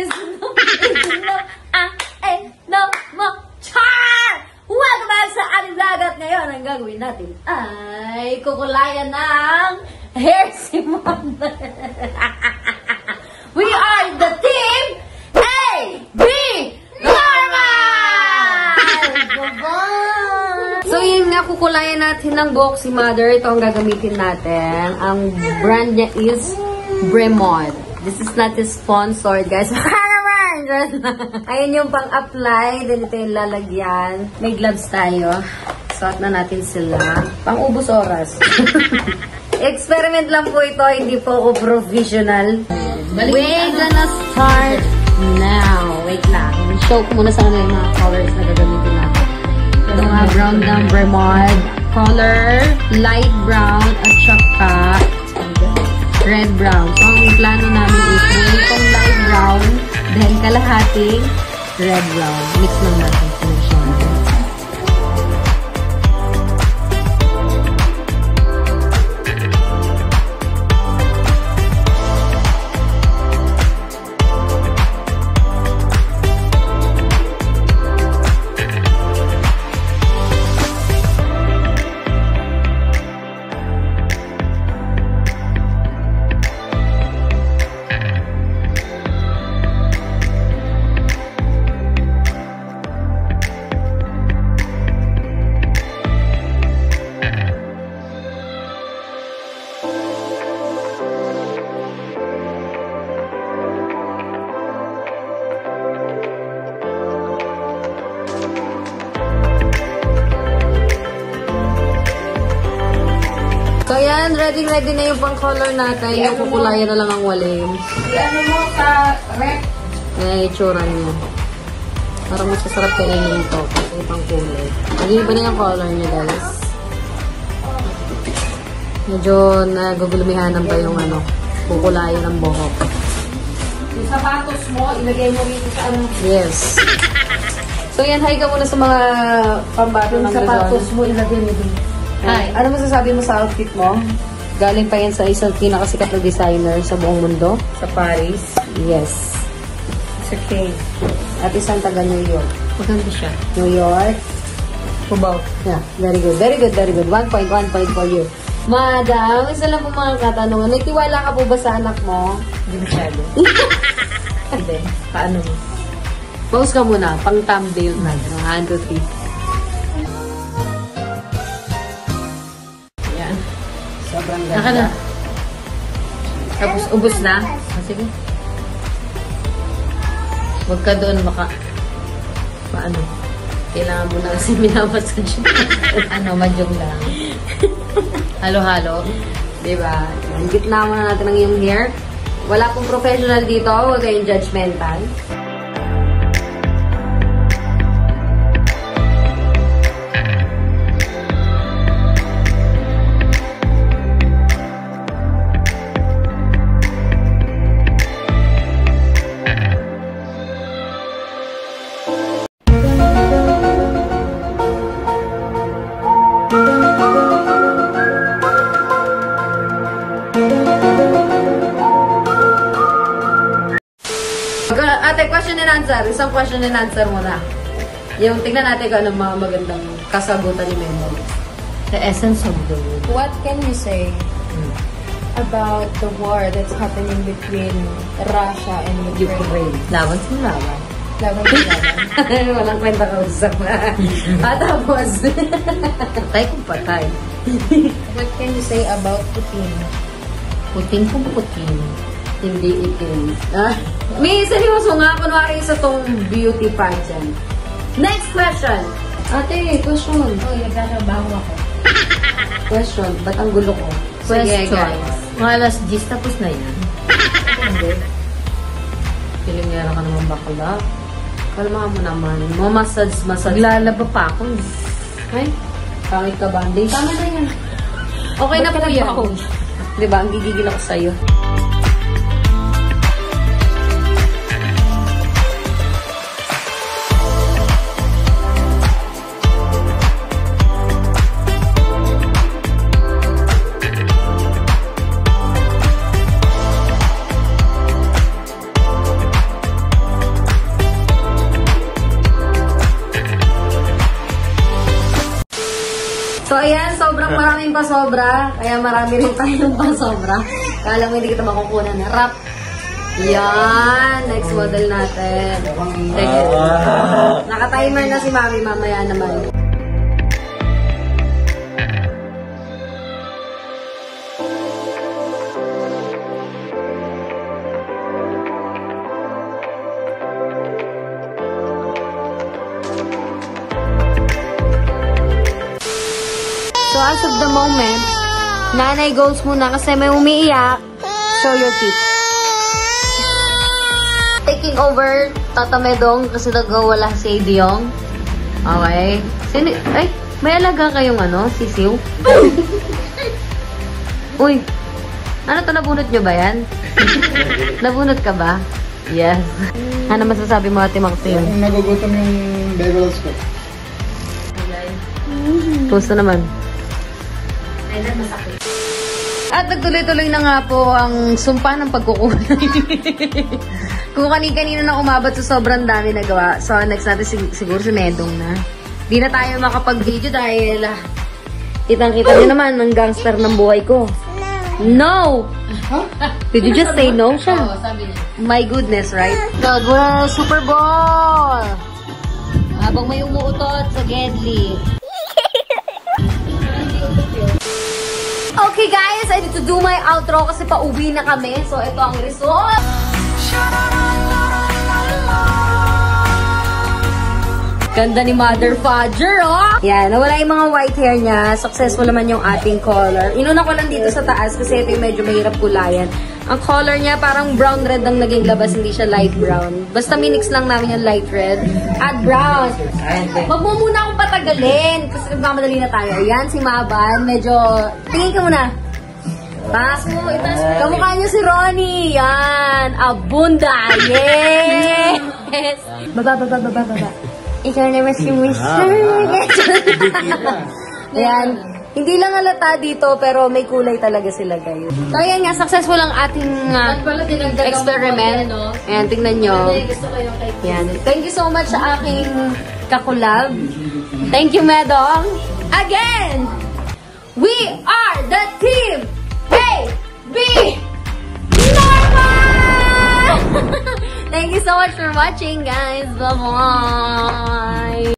is no, no more char! Welcome back sa ating vlog at ngayon ang gagawin natin ay kukulayan ng hair si Mother. We are the team A-B Normal! So yun nga, kukulayan natin ng buhok si Mother. Ito ang gagamitin natin. Ang brand niya is Bremod. This is not sponsored, guys. Ayan yung pang-apply. Then ito yung lalagyan. May gloves tayo. Suot na natin sila. Pang-ubos oras. Experiment lang po ito. Hindi po ako professional. We're gonna start now. Wait lang. Show ko muna sa kanila yung mga colors na gagamitin natin. Ito nga, brown ng Bremod. Color, light brown at saka red brown. So, ang plano namin is itong light brown, then kalahating red brown. Mix lang natin. So, yan. Ready na yung pang-color natin. Yung kukulayan na lang ang walim. Ano mo sa rep? Ayan yung itsura niya. Parang mas masarap kainin ito kasi pang kulay. Nag-iiba na yung color niya, guys. Medyo nagugulumihanan pa yung kukulayan ng buhok. Yung sapatos mo, ilagay mo rito sa ano? Yes. So, yan. Hi ka muna sa mga pambato ng sapatos mo, ilagay mo dito. Hi. Ano masasabi mo sa outfit mo? Galing pa yan sa isang pinakasikat na designer sa buong mundo. Sa Paris. Yes. It's okay. At isang taga New York. Maganda siya. New York. Kubaw. Yeah, very good. Very good, very good. 1 point for you. Madam, isa lang po mga katanungan. May tiwala ka po ba sa anak mo? Hindi masyado. Hindi. Paano mo? Pause ka muna. Pang thumbnail na. 1, 2, 3. Sobrang ganda. Naka na. Tapos, ubos na. Sige. Huwag ka doon paano? Kailangan mo na kasi minamassage. Madyong lang. Halo-halo. Diba? Gitna mo na natin ang iyong hair. Wala pong professional dito. Huwag kayong judgmental. Ate, question and answer. Isang question and answer muna. Yung tingnan natin kung anong mga magandang kasagutan ni Memo. The essence of the wood. What can you say about the war that's happening between Russia and Ukraine? Laban sa laban. Laban sa laban. Walang kwenta ka usap. Tapos, Patay kung patay. What can you say about Putin? Puting kung puting. hindi itim. May seryoso nga, kunwari isa tong beauty pageant. Next question. Ate, question. Oh, nagkakabaho ako. Question. Ba't ang gulo ko? Question. Sige, guys. Mga alas 10 tapos na yan. Hindi. Pilingera ka naman bakla. Kalma mo naman. Mamasage. Maglalaba pa ako. Ay, pangit ka bandage. Tama na yan. Okay na po yan. Diba, ang gigigil ako sa'yo. So, ayan, sobrang maraming pasobra. Kaya marami rin tayong pasobra. Kala mo hindi kita makukunan. Wrap. Yan. Next model natin. Sige. Naka-timer na si Mami. Mamaya naman. So, as of the moment, nanay goes muna kasi may umiiyak. Show your teeth. Taking over, Tata Medong kasi nagwawala si Diong. Okay. Sino? Ay, may alaga kayong ano? Sisiw? Uy, ano to, nabunot nyo ba yan? Nabunot ka ba? Yes. Ano masasabi mo, Ate Maxine? Kung nagugutom yung bagels ko. Puso naman. At nagtuloy-tuloy na nga po ang sumpa ng pagkukulay. Kung kanina na umabot sa sobrang dami nagawa. So, next natin siguro si Medong na. Di na tayo makapag-video dahil kitang-kita nyo naman ang gangster ng buhay ko. No! Did you just say no siya? Oo, sabi niya. My goodness, right? God, we're Super Bowl! Habang may umuutot sa Gedli. Okay guys, I need to do my outro kasi pauwi na kami. So, ito ang result. Ganda ni Mother Fudger, oh! Yan, nawala yung mga white hair niya. Successful naman yung ating color. Inuna ko lang dito sa taas kasi ito yung medyo mahirap kulayan. Ang color niya parang brown-red ang naging labas, hindi siya light brown. Basta minix lang namin yung light red at brown. Wag mo muna akong patagalin kasi nagmamadali na tayo. Ayan, si Maban. Medyo, tingin ka muna. Taas mo, itaas mo. Kamukha niyo si Ronnie. Yan, abunda. Yes! Baba. Ikaw naman si Mr. Ayan. Hindi lang halata dito, pero may kulay talaga sila, guys. So, ayan nga, successful ang ating experiment. Ayan, tingnan nyo. Ayan. Thank you so much sa aking kakulab. Thank you, Medong. Again, we are the team A.B. Normal! Thank you so much for watching, guys. Bye-bye!